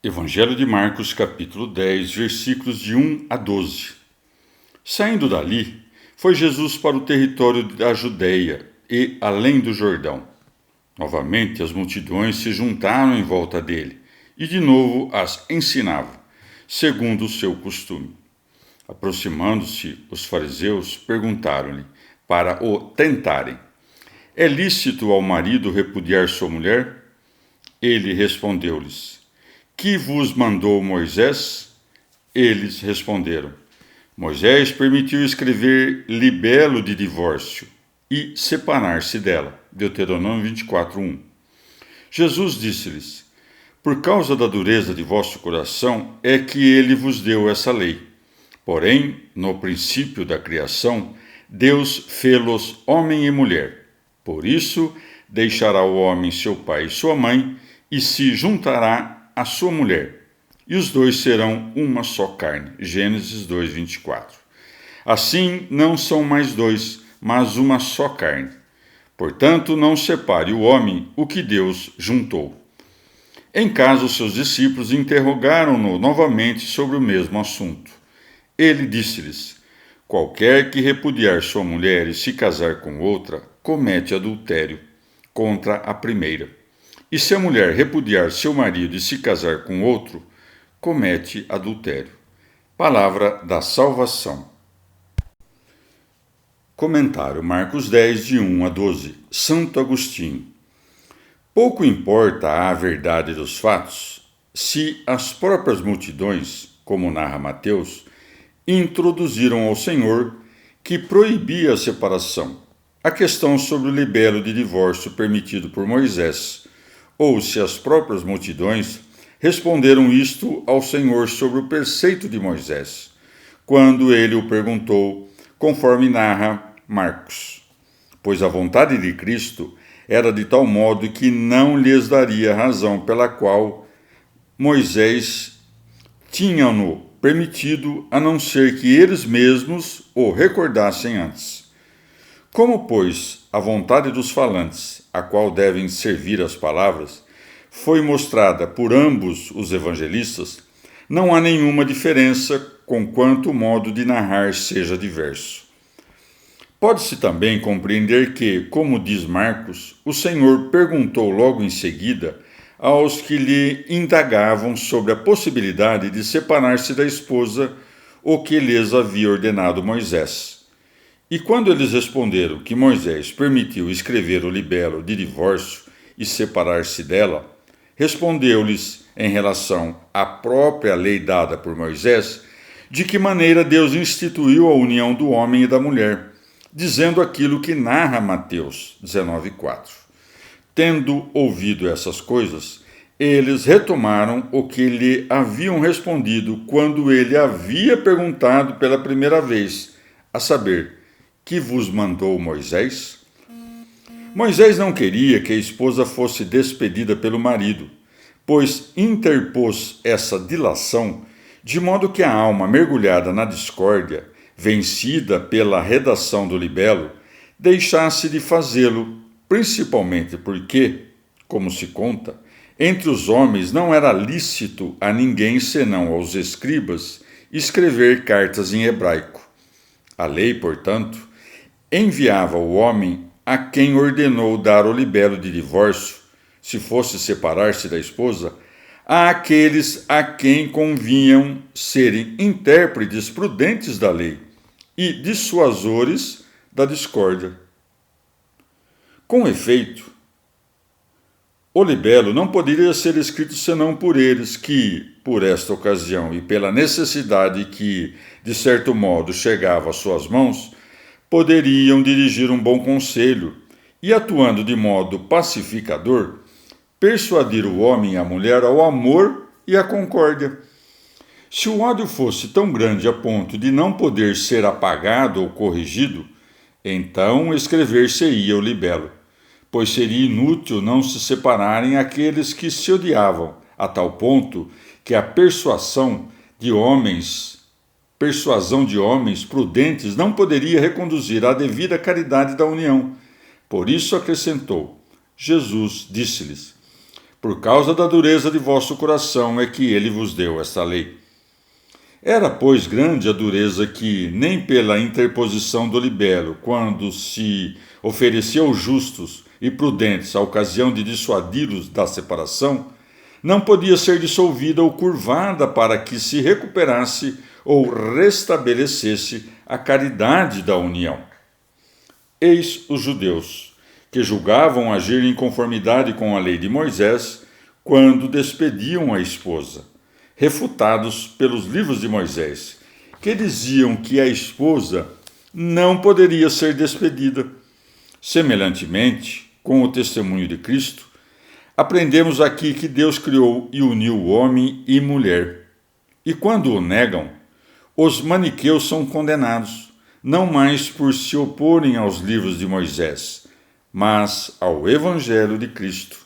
Evangelho de Marcos, capítulo 10, versículos de 1 a 12. Saindo dali, foi Jesus para o território da Judeia e além do Jordão. Novamente as multidões se juntaram em volta dele e de novo as ensinava, segundo o seu costume. Aproximando-se, os fariseus perguntaram-lhe para o tentarem: é lícito ao marido repudiar sua mulher? Ele respondeu-lhes: que vos mandou Moisés? Eles responderam: Moisés permitiu escrever libelo de divórcio e separar-se dela. Deuteronômio 24:1. Jesus disse-lhes: por causa da dureza de vosso coração é que ele vos deu essa lei. Porém, no princípio da criação, Deus fê-los homem e mulher. Por isso, deixará o homem seu pai e sua mãe e se juntará a sua mulher, e os dois serão uma só carne. Gênesis 2:24. Assim, não são mais dois, mas uma só carne. Portanto, não separe o homem o que Deus juntou. Em casa, os seus discípulos interrogaram-no novamente sobre o mesmo assunto. Ele disse-lhes: qualquer que repudiar sua mulher e se casar com outra, comete adultério contra a primeira. E se a mulher repudiar seu marido e se casar com outro, comete adultério. Palavra da salvação. Comentário Marcos 10, de 1 a 12. Santo Agostinho. Pouco importa a verdade dos fatos, se as próprias multidões, como narra Mateus, introduziram ao Senhor que proibia a separação, a questão sobre o libelo de divórcio permitido por Moisés, ou se as próprias multidões responderam isto ao Senhor sobre o preceito de Moisés, quando ele o perguntou, conforme narra Marcos. Pois a vontade de Cristo era de tal modo que não lhes daria razão pela qual Moisés tinha-no permitido, a não ser que eles mesmos o recordassem antes. Como, pois, a vontade dos falantes, a qual devem servir as palavras, foi mostrada por ambos os evangelistas, não há nenhuma diferença, conquanto o modo de narrar seja diverso. Pode-se também compreender que, como diz Marcos, o Senhor perguntou logo em seguida aos que lhe indagavam sobre a possibilidade de separar-se da esposa, o que lhes havia ordenado Moisés. E quando eles responderam que Moisés permitiu escrever o libelo de divórcio e separar-se dela, respondeu-lhes, em relação à própria lei dada por Moisés, de que maneira Deus instituiu a união do homem e da mulher, dizendo aquilo que narra Mateus 19:4. Tendo ouvido essas coisas, eles retomaram o que lhe haviam respondido quando ele havia perguntado pela primeira vez, a saber, que vos mandou Moisés? Moisés não queria que a esposa fosse despedida pelo marido, pois interpôs essa dilação, de modo que a alma mergulhada na discórdia, vencida pela redação do libelo, deixasse de fazê-lo, principalmente porque, como se conta, entre os homens não era lícito a ninguém senão aos escribas escrever cartas em hebraico. A lei, portanto, enviava o homem a quem ordenou dar o libelo de divórcio, se fosse separar-se da esposa, àqueles a quem convinham serem intérpretes prudentes da lei e dissuasores da discórdia. Com efeito, o libelo não poderia ser escrito senão por eles que, por esta ocasião e pela necessidade que, de certo modo, chegava às suas mãos, poderiam dirigir um bom conselho e, atuando de modo pacificador, persuadir o homem e a mulher ao amor e à concórdia. Se o ódio fosse tão grande a ponto de não poder ser apagado ou corrigido, então escrever-se-ia o libelo, pois seria inútil não se separarem aqueles que se odiavam, a tal ponto que a persuasão de homens prudentes não poderia reconduzir à devida caridade da união. Por isso acrescentou: Jesus disse-lhes: Por causa da dureza de vosso coração é que ele vos deu esta lei. Era, pois, grande a dureza que, nem pela interposição do libelo, quando se oferecia aos justos e prudentes a ocasião de dissuadi-los da separação, não podia ser dissolvida ou curvada para que se recuperasse ou restabelecesse a caridade da união. Eis os judeus, que julgavam agir em conformidade com a lei de Moisés quando despediam a esposa, refutados pelos livros de Moisés, que diziam que a esposa não poderia ser despedida. Semelhantemente, com o testemunho de Cristo, aprendemos aqui que Deus criou e uniu homem e mulher. E quando o negam, os maniqueus são condenados, não mais por se oporem aos livros de Moisés, mas ao Evangelho de Cristo.